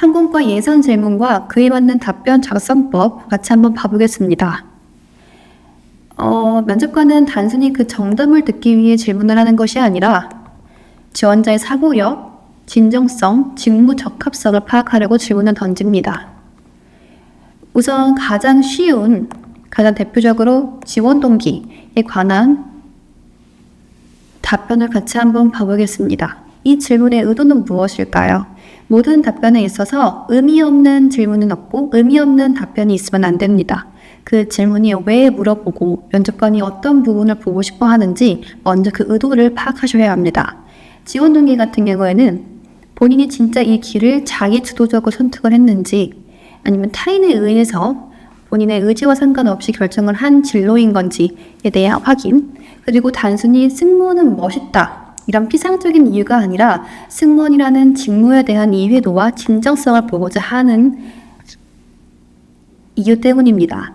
항공과 예상 질문과 그에 맞는 답변 작성법 같이 한번 봐보겠습니다. 면접관은 단순히 그 정답을 듣기 위해 질문을 하는 것이 아니라 지원자의 사고력, 진정성, 직무 적합성을 파악하려고 질문을 던집니다. 우선 가장 쉬운, 가장 대표적으로 지원 동기에 관한 답변을 같이 한번 봐보겠습니다. 이 질문의 의도는 무엇일까요? 모든 답변에 있어서 의미 없는 질문은 없고 의미 없는 답변이 있으면 안 됩니다. 그 질문이 왜 물어보고 면접관이 어떤 부분을 보고 싶어 하는지 먼저 그 의도를 파악하셔야 합니다. 지원 동기 같은 경우에는 본인이 진짜 이 길을 자기 주도적으로 선택을 했는지 아니면 타인에 의해서 본인의 의지와 상관없이 결정을 한 진로인 건지에 대한 확인, 그리고 단순히 승무원은 멋있다 이런 피상적인 이유가 아니라 승무원이라는 직무에 대한 이해도와 진정성을 보고자 하는 이유 때문입니다.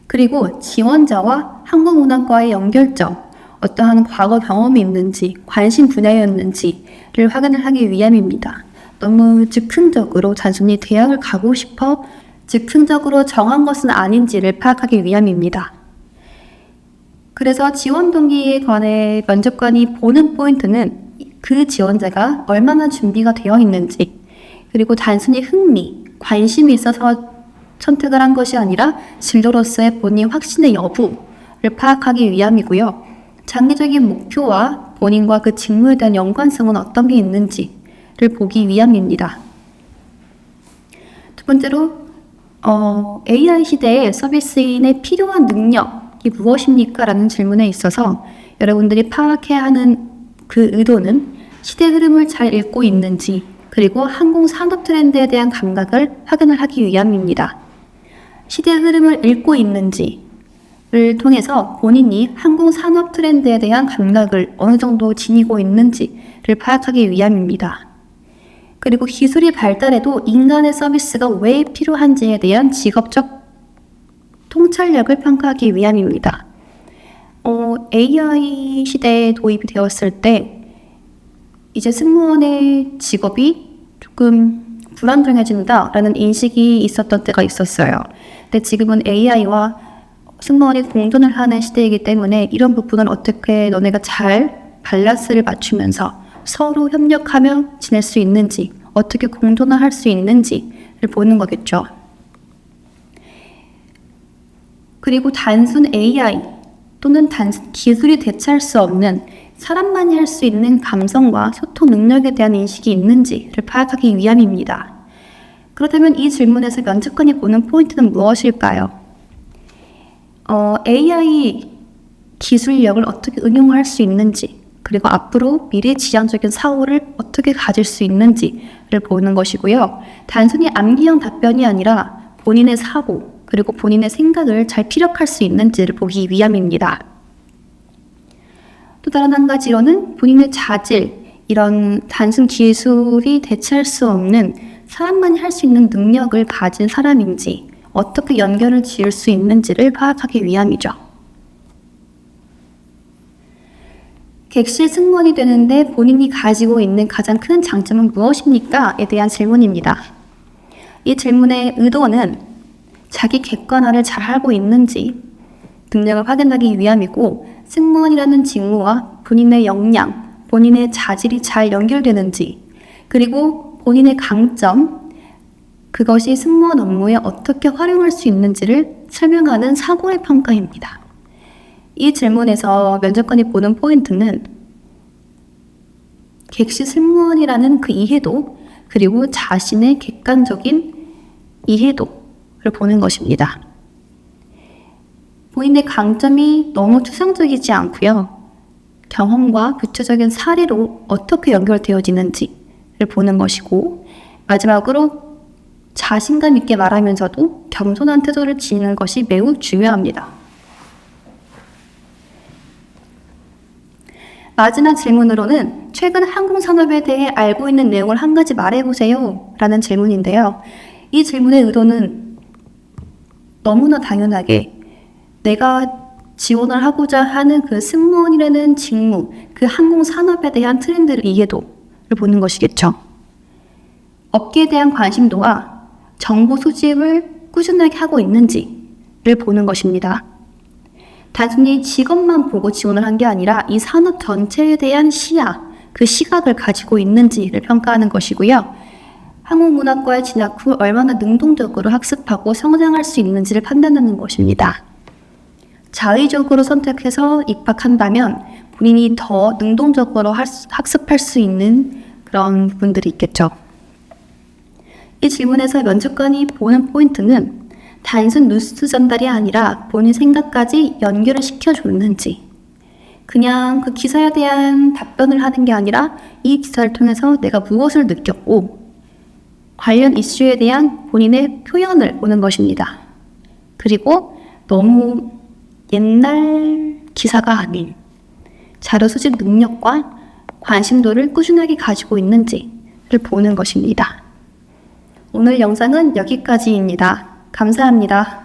그리고 지원자와 항공운항과의 연결점, 어떠한 과거 경험이 있는지, 관심 분야였는지를 확인을 하기 위함입니다. 너무 즉흥적으로 단순히 대학을 가고 싶어 즉흥적으로 정한 것은 아닌지를 파악하기 위함입니다. 그래서 지원 동기에 관해 면접관이 보는 포인트는 그 지원자가 얼마나 준비가 되어 있는지, 그리고 단순히 흥미, 관심이 있어서 선택을 한 것이 아니라 진로로서의 본인 확신의 여부를 파악하기 위함이고요. 장기적인 목표와 본인과 그 직무에 대한 연관성은 어떤 게 있는지를 보기 위함입니다. 두 번째로 AI 시대의 서비스인의 필요한 능력이 무엇입니까? 라는 질문에 있어서 여러분들이 파악해야 하는 그 의도는 시대 흐름을 잘 읽고 있는지, 그리고 항공산업 트렌드에 대한 감각을 확인을 하기 위함입니다. 시대 흐름을 읽고 있는지를 통해서 본인이 항공산업 트렌드에 대한 감각을 어느 정도 지니고 있는지를 파악하기 위함입니다. 그리고 기술이 발달해도 인간의 서비스가 왜 필요한지에 대한 직업적 통찰력을 평가하기 위함입니다. AI 시대에 도입이 되었을 때 이제 승무원의 직업이 조금 불안정해진다라는 인식이 있었던 때가 있었어요. 근데 지금은 AI와 승무원이 공존을 하는 시대이기 때문에 이런 부분을 어떻게 너네가 잘 밸런스를 맞추면서 서로 협력하며 지낼 수 있는지, 어떻게 공존을 할 수 있는지를 보는 거겠죠. 그리고 단순 AI 또는 단순 기술이 대체할 수 없는 사람만이 할 수 있는 감성과 소통 능력에 대한 인식이 있는지를 파악하기 위함입니다. 그렇다면 이 질문에서 면접관이 보는 포인트는 무엇일까요? AI 기술력을 어떻게 응용할 수 있는지, 그리고 앞으로 미래지향적인 사고를 어떻게 가질 수 있는지를 보는 것이고요. 단순히 암기형 답변이 아니라 본인의 사고, 그리고 본인의 생각을 잘 피력할 수 있는지를 보기 위함입니다. 또 다른 한 가지로는 본인의 자질, 이런 단순 기술이 대체할 수 없는 사람만이 할 수 있는 능력을 가진 사람인지, 어떻게 연결을 지을 수 있는지를 파악하기 위함이죠. 객실 승무원이 되는데 본인이 가지고 있는 가장 큰 장점은 무엇입니까? 에 대한 질문입니다. 이 질문의 의도는 자기 객관화를 잘 하고 있는지 능력을 확인하기 위함이고, 승무원이라는 직무와 본인의 역량, 본인의 자질이 잘 연결되는지, 그리고 본인의 강점, 그것이 승무원 업무에 어떻게 활용할 수 있는지를 설명하는 사고의 평가입니다. 이 질문에서 면접관이 보는 포인트는 객실 승무원이라는 그 이해도, 그리고 자신의 객관적인 이해도를 보는 것입니다. 본인의 강점이 너무 추상적이지 않고요. 경험과 구체적인 사례로 어떻게 연결되어지는지를 보는 것이고, 마지막으로 자신감 있게 말하면서도 겸손한 태도를 지니는 것이 매우 중요합니다. 마지막 질문으로는 최근 항공산업에 대해 알고 있는 내용을 한 가지 말해보세요 라는 질문인데요. 이 질문의 의도는 너무나 당연하게 내가 지원을 하고자 하는 그 승무원이라는 직무, 그 항공산업에 대한 트렌드를 이해도를 보는 것이겠죠. 업계에 대한 관심도와 정보 수집을 꾸준하게 하고 있는지를 보는 것입니다. 단순히 직업만 보고 지원을 한 게 아니라 이 산업 전체에 대한 시야, 그 시각을 가지고 있는지를 평가하는 것이고요. 한국문학과에 진학 후 얼마나 능동적으로 학습하고 성장할 수 있는지를 판단하는 것입니다. 자의적으로 선택해서 입학한다면 본인이 더 능동적으로 학습할 수 있는 그런 부분들이 있겠죠. 이 질문에서 면접관이 보는 포인트는 단순 뉴스 전달이 아니라 본인 생각까지 연결을 시켜줬는지, 그냥 그 기사에 대한 답변을 하는 게 아니라 이 기사를 통해서 내가 무엇을 느꼈고 관련 이슈에 대한 본인의 표현을 보는 것입니다. 그리고 너무 옛날 기사가 아닌 자료 수집 능력과 관심도를 꾸준하게 가지고 있는지를 보는 것입니다. 오늘 영상은 여기까지입니다. 감사합니다.